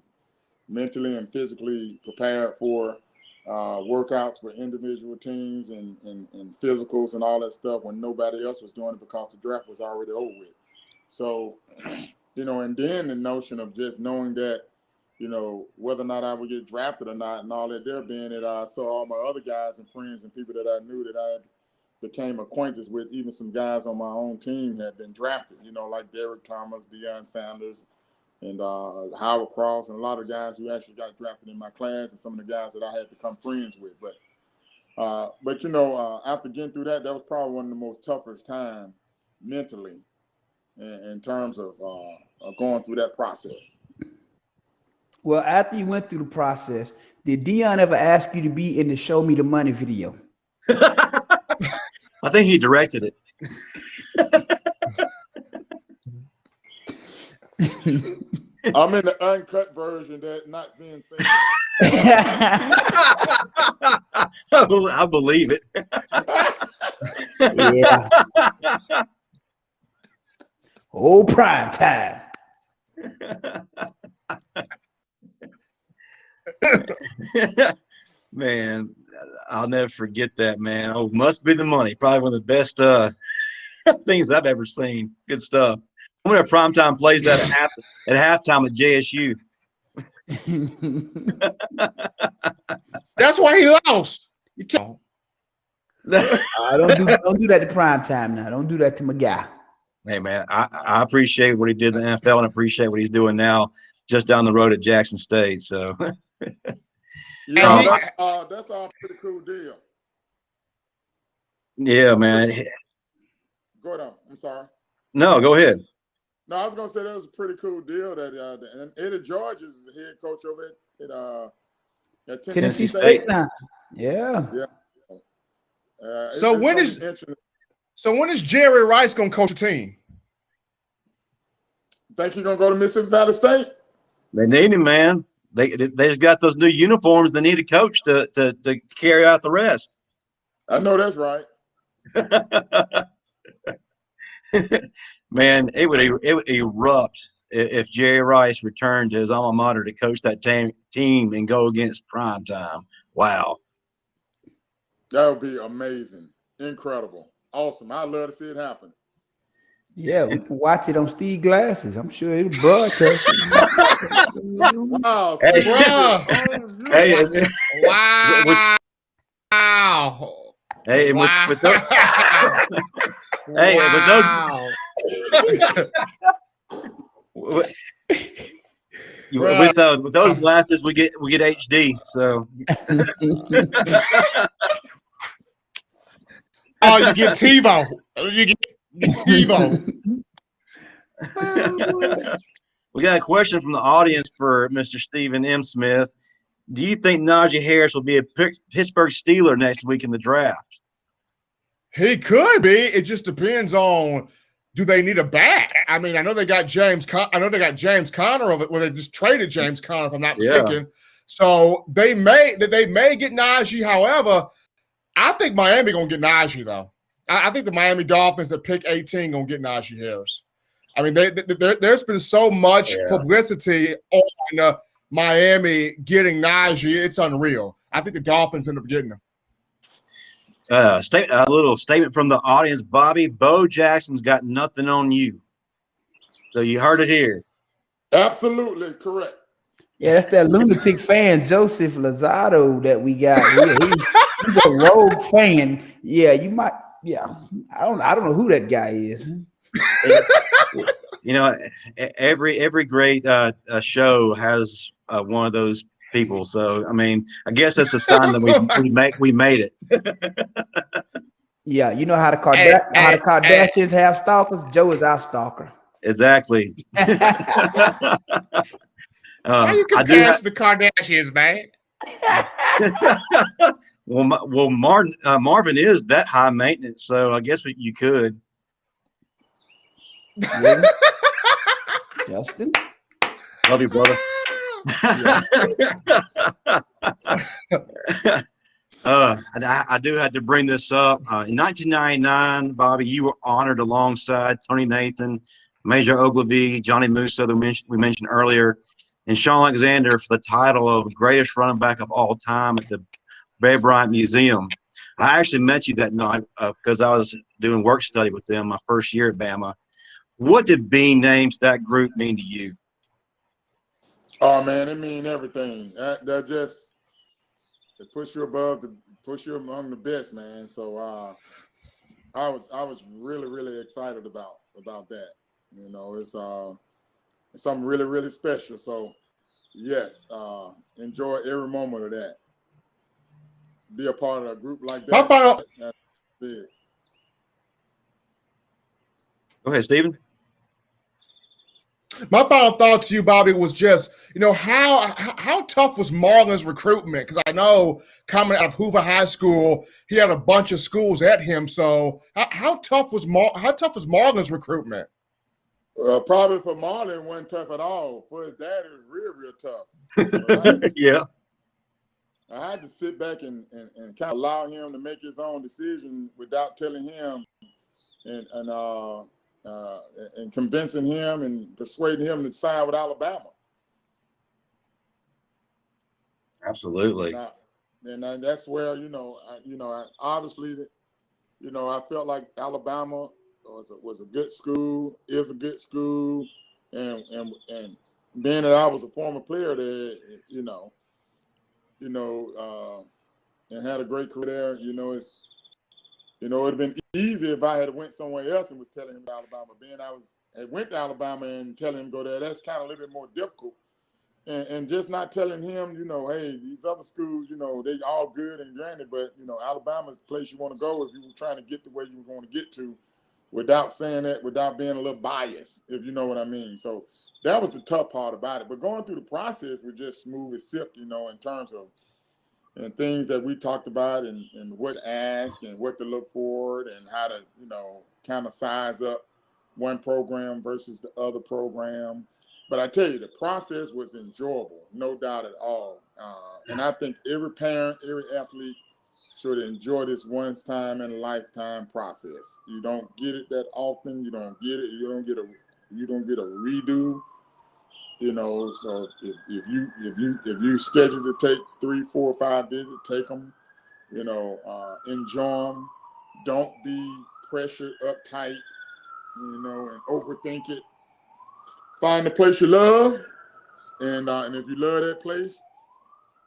mentally and physically prepared for workouts for individual teams and physicals and all that stuff when nobody else was doing it because the draft was already over with. So, and then the notion of just knowing that, whether or not I would get drafted or not and all that there being that I saw all my other guys and friends and people that I knew that I became acquainted with, even some guys on my own team had been drafted, like Derek Thomas, Deion Sanders, and Howard Cross, and a lot of guys who actually got drafted in my class, and some of the guys that I had become friends with. But after getting through that, that was probably one of the most toughest time mentally in terms of going through that process. Well, after you went through the process, did Deion ever ask you to be in the Show Me the Money video? I think he directed it. I'm in the uncut version that not being seen. I believe it. Yeah. Oh, prime time. Man, I'll never forget that, man. Oh, Must Be the Money. Probably one of the best things I've ever seen. Good stuff. I wonder if Primetime plays that at halftime at JSU. That's why he lost. You can't. Don't do that to Primetime now. Don't do that to my guy. Hey, man, I appreciate what he did in the NFL and appreciate what he's doing now just down the road at Jackson State. So, yeah, that's all pretty cool deal. Yeah, man. Go ahead. I'm sorry. No, go ahead. No, I was going to say that was a pretty cool deal. And Eddie George is the head coach over at Tennessee State now. Yeah. So when is Jerry Rice going to coach a team? Think he's going to go to Mississippi Valley State? They need him, man. They just got those new uniforms. They need a coach to carry out the rest. I know that's right. Man, it would erupt if Jerry Rice returned to his alma mater to coach that team and go against Primetime. Wow. That would be amazing. Incredible. Awesome. I'd love to see it happen. Yeah, we can watch it on Steve Glasses. I'm sure it'll broadcast. Wow. Hey, hey, wow. Hey, wow. with those, hey, wow. with those glasses, we get HD. So, oh, you get TiVo. You get TiVo. We got a question from the audience for Mr. Stephen M. Smith. Do you think Najee Harris will be a Pittsburgh Steeler next week in the draft? He could be. It just depends on, do they need a back? I mean, I know they got James Conner of it. Well, they just traded James Conner, if I'm not mistaken. Yeah. So they may get Najee. However, I think Miami gonna get Najee though. I think the Miami Dolphins at pick 18 gonna get Najee Harris. I mean, there's been so much publicity on Miami getting Najee. It's unreal. I think the Dolphins end up getting him. A little statement from the audience. Bobby, Bo Jackson's got nothing on you. So you heard it here. Absolutely correct. Yeah, that's that lunatic fan, Joseph Lozado, that we got. He's a rogue fan. Yeah, you might. Yeah, I don't know who that guy is. You know, every great show has one of those people. So I mean, I guess that's a sign that we made it. Yeah, you know how the Hey, Kardashians have stalkers. Joe is our stalker. Exactly. why you I do compare us to the Kardashians, man? well, Marvin is that high maintenance, so I guess you could. Really? Justin, Love you, brother. I do have to bring this up. In 1999, Bobby, you were honored alongside Tony Nathan, Major Ogilvy, Johnny Musso, that we mentioned earlier, and Sean Alexander for the title of greatest running back of all time at the Bear Bryant Museum. I actually met you that night because I was doing work study with them my first year at Bama. What did being named to that group mean to you? Oh man, it mean everything. That just it puts you push you among the best, man. So I was really excited about that. You know, it's something really special. So yes, enjoy every moment of that. Be a part of a group like that. That's big. Go ahead, Stephen. My final thought to you, Bobby, was just, how tough was Marlon's recruitment? Because I know coming out of Hoover High School, he had a bunch of schools at him. So how tough was Marlon's recruitment? Probably for Marlon, it wasn't tough at all. For his dad, it was real tough. Yeah. I had to sit back and kind of allow him to make his own decision without telling him and convincing him and persuading him to sign with Alabama. Absolutely. And that's where obviously, I felt like Alabama was a good school, is a good school, and being that I was a former player there, and had a great career there, it'd have been easy if I had went somewhere else and was telling him about Alabama. Being I went to Alabama and telling him to go there, that's kind of a little bit more difficult. And just not telling him, hey, these other schools, they all good and granted, but, Alabama's the place you want to go if you were trying to get to where you were going to get to without saying that, without being a little biased, if you know what I mean. So that was the tough part about it. But going through the process was just smooth as silk, in terms of and things that we talked about and what to ask and what to look for and how to, kind of size up one program versus the other program. But I tell you, the process was enjoyable, no doubt at all. And I think every parent, every athlete should enjoy this once time in a lifetime process. You don't get it that often. You don't get it. You don't get a redo. So if you schedule to take 3, 4, 5 visits, take them. Enjoy them. Don't be pressured, uptight. And overthink it. Find the place you love, and if you love that place,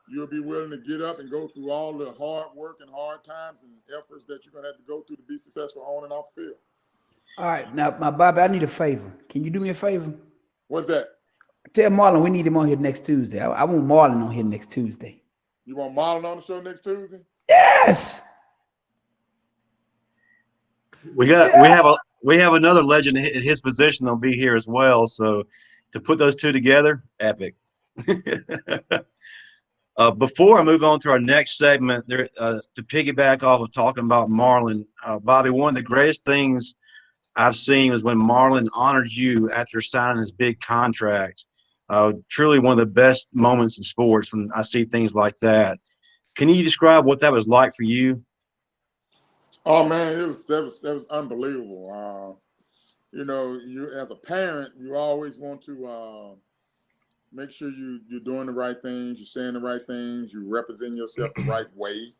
you'll be willing to get up and go through all the hard work and hard times and efforts that you're gonna have to go through to be successful on and off the field. all right. Now, my Bobby, I need a favor. Can you do me a favor? What's that? Tell Marlon we need him on here next Tuesday. I want Marlon on here next Tuesday. You want Marlon on the show next Tuesday? Yes. We have another legend in his position that'll be here as well. So to put those two together, epic. Before I move on to our next segment, to piggyback off of talking about Marlon, Bobby, one of the greatest things I've seen was when Marlon honored you after signing his big contract. Truly one of the best moments in sports when I see things like that. Can you describe what that was like for you? Oh man, that was unbelievable. You as a parent, you always want to make sure you're doing the right things, you're saying the right things, you represent yourself the right way,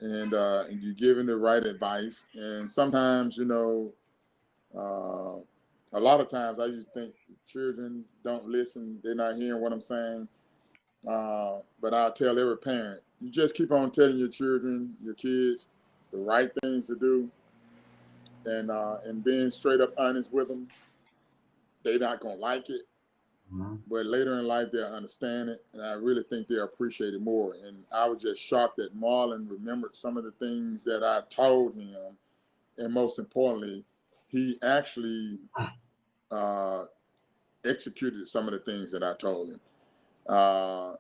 and you're giving the right advice. And sometimes, a lot of times I used to think children don't listen, they're not hearing what I'm saying. But I'll tell every parent, you just keep on telling your children, your kids, the right things to do, and being straight up honest with them. They're not gonna like it, but later in life they'll understand it, and I really think they'll appreciate it more. And I was just shocked that Marlon remembered some of the things that I told him, and most importantly, he actually executed some of the things that I told him.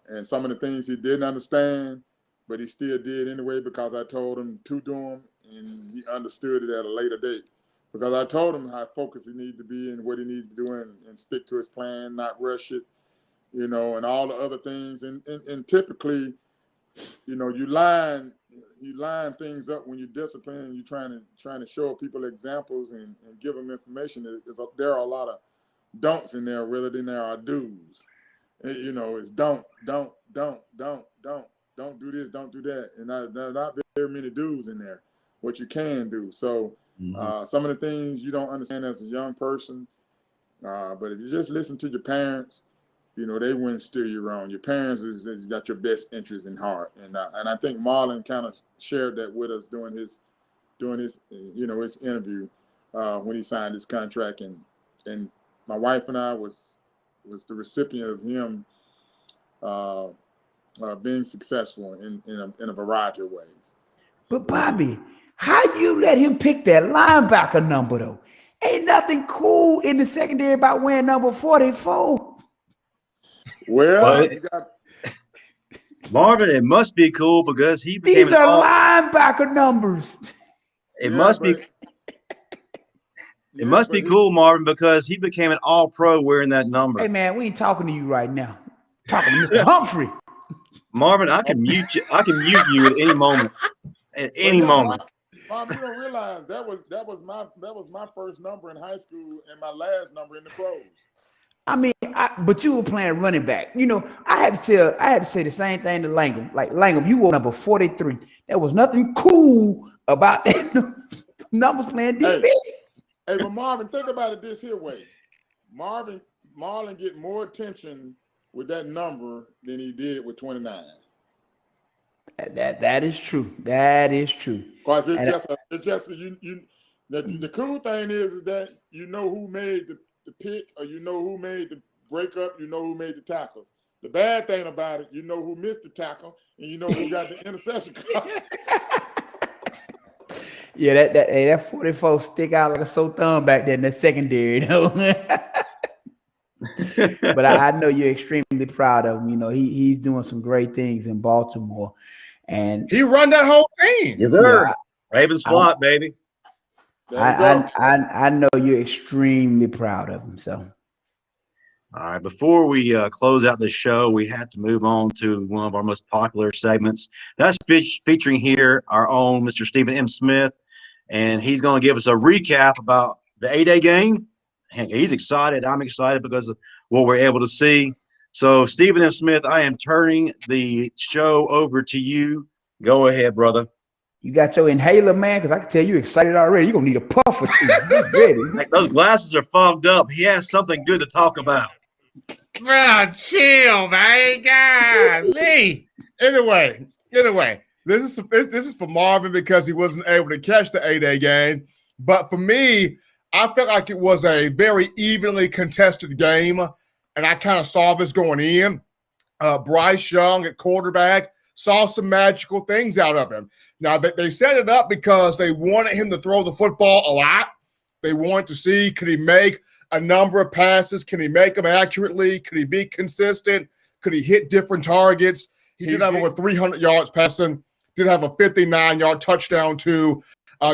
And some of the things he didn't understand, but he still did anyway because I told him to do them, and he understood it at a later date. Because I told him how focused he needed to be and what he needed to do and stick to his plan, not rush it, and all the other things. And typically, you line things up when you discipline and you're trying to show people examples and give them information. There are a lot of don'ts in there rather than there are do's. It's don't do this, don't do that. And there are not very many do's in there, what you can do. So some of the things you don't understand as a young person, but if you just listen to your parents, they wouldn't steer you wrong. Your parents got your best interest in heart. And I think Marlon kind of shared that with us during his his interview when he signed his contract. And my wife and I was the recipient of him being successful in a variety of ways. But Bobby, how you let him pick that linebacker number though? Ain't nothing cool in the secondary about wearing number 44. Well, Marvin, it must be cool because he became these are linebacker numbers. It must be cool, Marvin, because he became an all-pro wearing that number. Hey man, we ain't talking to you right now. Talking to Mr. Humphrey. Marvin, I can mute you. I can mute you at any moment. At any moment. Mom, you don't realize that was my first number in high school and my last number in the pros. I mean, but you were playing running back. I had to say the same thing to Langham. Like Langham, you were number 43. There was nothing cool about that numbers playing defense. Hey, but Marvin, think about it this here way. Marlon get more attention with that number than he did with 29. That is true. That is true. Because the cool thing is that you know who made the pick, or you know who made the breakup, you know who made the tackles. The bad thing about it, you know who missed the tackle, and you know who got the interception. Yeah, that 44 stick out like a sore thumb back there in the secondary, But I know you're extremely proud of him. He's doing some great things in Baltimore, and he run that whole team. Yes, sir. Yeah, Ravens flock, baby. I know you're extremely proud of him. So, all right. Before we close out the show, we have to move on to one of our most popular segments. That's featuring here our own Mr. Stephen M. Smith, and he's going to give us a recap about the 8A game. He's excited. I'm excited because of what we're able to see. So, Stephen M. Smith, I am turning the show over to you. Go ahead, brother. You got your inhaler, man, because I can tell you're excited already. You're going to need a puff or two. You're ready. Like, those glasses are fogged up. He has something good to talk about. Bro, chill, man. Golly. Anyway, this is for Marvin because he wasn't able to catch the 8A game. But for me, I felt like it was a very evenly contested game, and I kind of saw this going in. Bryce Young at quarterback saw some magical things out of him. Now, they set it up because they wanted him to throw the football a lot. They wanted to see, could he make a number of passes? Can he make them accurately? Could he be consistent? Could he hit different targets? He did have over 300 yards passing, did have a 59-yard touchdown to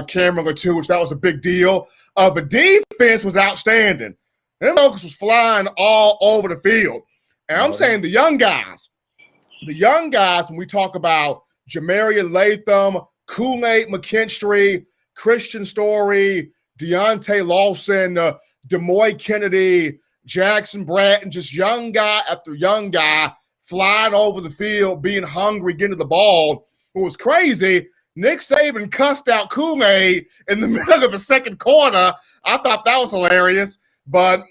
Cameron Latou, which that was a big deal. But defense was outstanding. Them focus was flying all over the field. And I'm saying the young guys, when we talk about Jamarian Latham, Kool-Aid McKinstry, Christian Story, Deontay Lawson, Demoy Kennedy, Jackson Bratton, just young guy after young guy flying over the field, being hungry, getting to the ball. What was crazy, Nick Saban cussed out Kool-Aid in the middle of the second quarter. I thought that was hilarious. But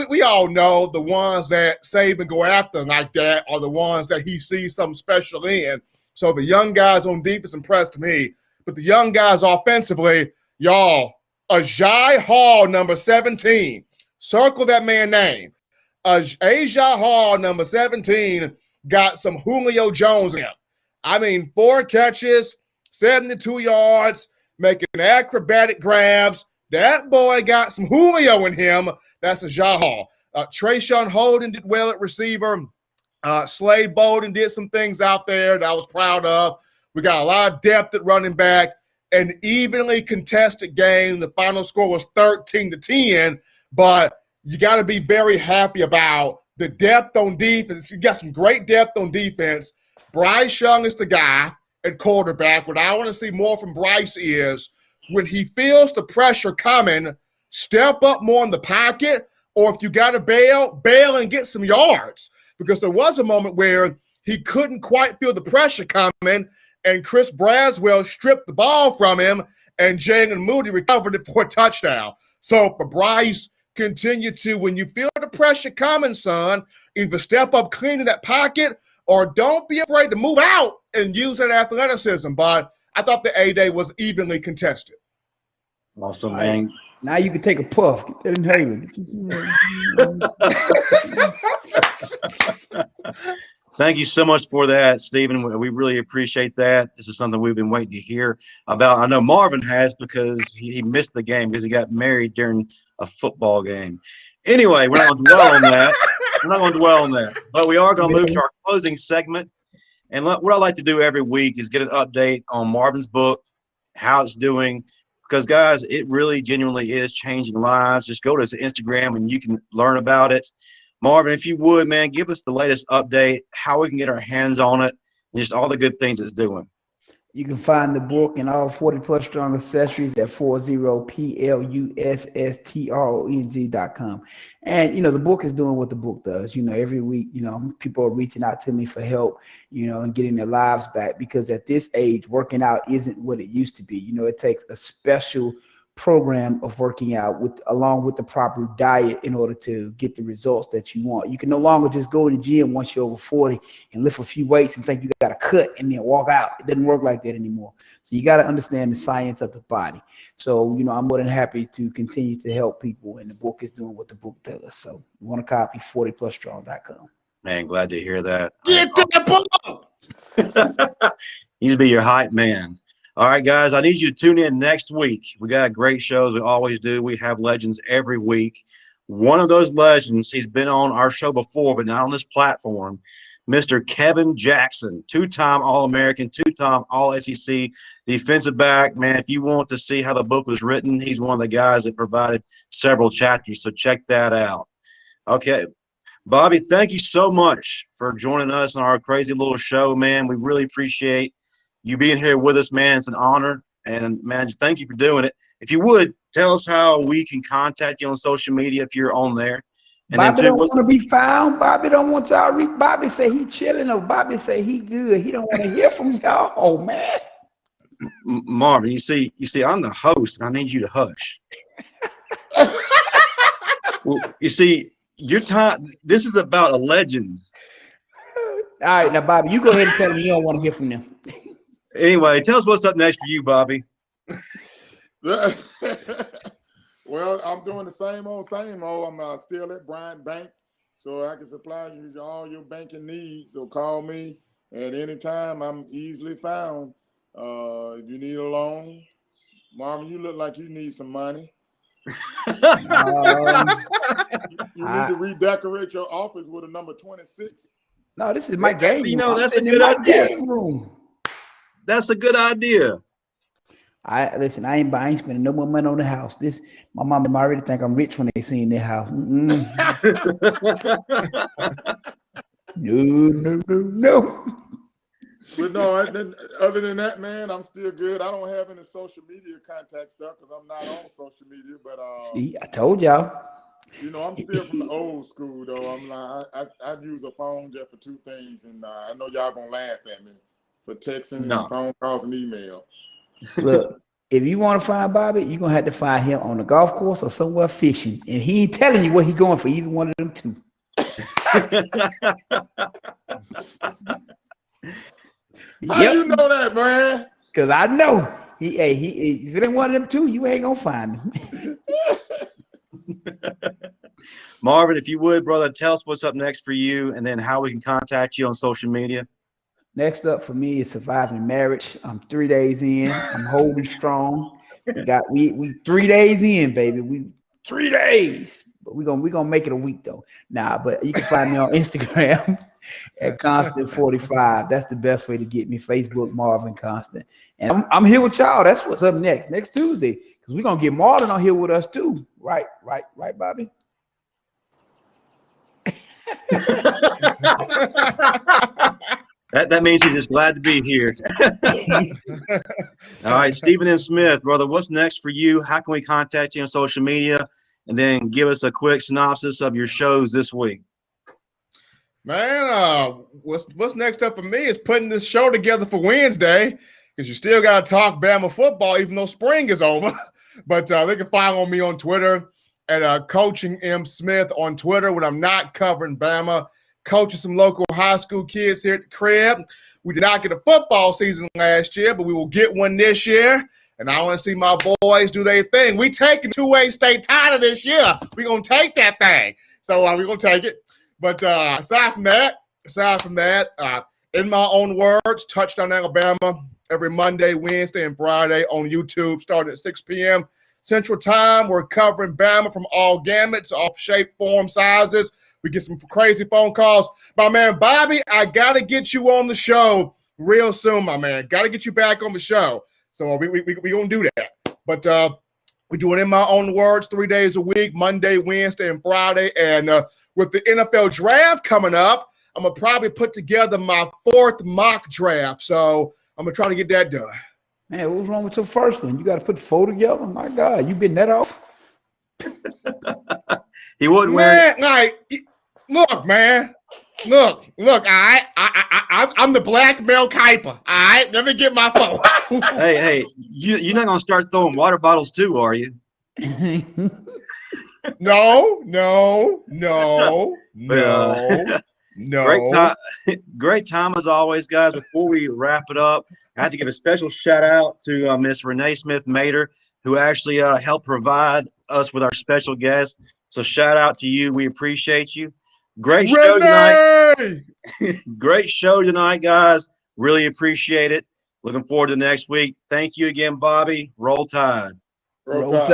we all know the ones that Saban go after like that are the ones that he sees something special in. So the young guys on defense impressed me. But the young guys offensively, y'all, Ajay Hall, number 17. Circle that man name. Ajay Hall, number 17, got some Julio Jones in him. I mean, 4 catches, 72 yards, making acrobatic grabs. That boy got some Julio in him. That's a Jahal. Trayshawn Holden did well at receiver. Slade Bolden did some things out there that I was proud of. We got a lot of depth at running back. An evenly contested game. The final score was 13-10, but you got to be very happy about the depth on defense. You got some great depth on defense. Bryce Young is the guy at quarterback. What I want to see more from Bryce is when he feels the pressure coming, step up more in the pocket, or if you got to bail and get some yards. Because there was a moment where he couldn't quite feel the pressure coming, and Chris Braswell stripped the ball from him, and Jalen Moody recovered it for a touchdown. So for Bryce, continue to, when you feel the pressure coming, son, either step up clean in that pocket or don't be afraid to move out and use that athleticism. But I thought the A-Day was evenly contested. Awesome, man. Now you can take a puff. Get that inhaler. Thank you so much for that, Stephen. We really appreciate that. This is something we've been waiting to hear about. I know Marvin has because he missed the game because he got married during a football game. Anyway, we're not going to dwell on that. We're not going to dwell on that. But we are going to move to our closing segment. And what I like to do every week is get an update on Marvin's book, how it's doing. Because, guys, it really genuinely is changing lives. Just go to his Instagram and you can learn about it. Marvin, if you would, man, give us the latest update, how we can get our hands on it, and just all the good things it's doing. You can find the book and all 40 Plus Strong accessories at 40PLUSSTRONG.com. And, the book is doing what the book does. Every week, people are reaching out to me for help, and getting their lives back, because at this age, working out isn't what it used to be. It takes a special program of working out along with the proper diet in order to get the results that you want. You can no longer just go to the gym once you're over 40 and lift a few weights and think you got to cut and then walk out. It doesn't work like that anymore. So you got to understand the science of the body. So, I'm more than happy to continue to help people, and the book is doing what the book does. So you want to copy 40plusstrong.com. Man, glad to hear that. Get that book! He used to be your hype man. All right, guys, I need you to tune in next week. We got great shows. We always do. We have legends every week. One of those legends, he's been on our show before, but not on this platform, Mr. Kevin Jackson, 2-time All-American, 2-time All-SEC defensive back. Man, if you want to see how the book was written, he's one of the guys that provided several chapters, so check that out. Okay. Bobby, thank you so much for joining us on our crazy little show, man. We really appreciate you being here with us, man. It's an honor. And, man, thank you for doing it. If you would, tell us how we can contact you on social media if you're on there. And Bobby then don't want to be found. Bobby don't want y'all to read. Bobby say he chilling, or Bobby say he good. He don't want to hear from y'all. Oh, man. Marvin, you see, I'm the host, and I need you to hush. Well, you see, your time. This is about a legend. All right, now, Bobby, you go ahead and tell them you don't want to hear from them. Anyway, tell us what's up next for you, Bobby. Well, I'm doing the same old. I'm still at Bryant Bank, so I can supply you all your banking needs. So call me at any time. I'm easily found. If you need a loan, Marvin, you look like you need some money. You need to redecorate your office with a number 26. No, this is my game room. That's a good idea. Game room. That's a good idea. I ain't spending no more money on the house. My mom already think I'm rich when they see in their house. No. But no, other than that, man, I'm still good. I don't have any social media contact stuff because I'm not on social media. But see, I told y'all. I'm still from the old school though. I'm like, I use a phone just for 2 things, and I know y'all gonna laugh at me for texting, and phone calls, and emails. Look, If you want to find Bobby, you're gonna have to find him on the golf course or somewhere fishing, and he ain't telling you where he going for either one of them two. How you know that, man? Because I know he if it ain't one of them two, you ain't gonna find him. Marvin, if you would, brother, tell us what's up next for you and then how we can contact you on social media. Next up for me is surviving marriage. I'm 3 days in. I'm holding strong. We 3 days in, baby. We 3 days. But we're gonna make it a week though. Nah, but you can find me on Instagram at Constant45. That's the best way to get me. Facebook Marvin Constant. And I'm here with y'all. That's what's up next Tuesday. Because we're gonna get Marlon on here with us too. Right, Bobby? That means he's just glad to be here. All right, Stephen N. Smith, brother, what's next for you? How can we contact you on social media? And then give us a quick synopsis of your shows this week. Man, what's next up for me is putting this show together for Wednesday, because you still got to talk Bama football, even though spring is over. But they can follow me on Twitter at Coaching M. Smith on Twitter when I'm not covering Bama, coaching some local high school kids here at the crib. We did not get a football season last year, but we will get one this year. And I want to see my boys do their thing. We taking 2A state title this year. We're going to take that thing. So we're going to take it. But aside from that, in my own words, Touchdown Alabama every Monday, Wednesday, and Friday on YouTube, starting at 6 p.m. Central Time. We're covering Bama from all gamuts, all shape, form, sizes. We get some crazy phone calls. My man, Bobby, I got to get you on the show real soon, my man. Got to get you back on the show. So we going to do that. But we do it in my own words, 3 days a week, Monday, Wednesday, and Friday. And with the NFL draft coming up, I'm going to probably put together my 4th mock draft. So I'm going to try to get that done. Man, what was wrong with your first one? You got to put 4 together? My God, you been that off? He wouldn't wear it. Look, man. Look, all right. I'm the black Mel Kiper. All right, let me get my phone. Hey, you're not gonna start throwing water bottles too, are you? No. Great time as always, guys. Before we wrap it up, I have to give a special shout out to Miss Renee Smith Mater, who actually helped provide us with our special guest. So shout out to you. We appreciate you. Great show tonight. Great show tonight, guys. Really appreciate it. Looking forward to next week. Thank you again, Bobby. Roll Tide. Roll Tide.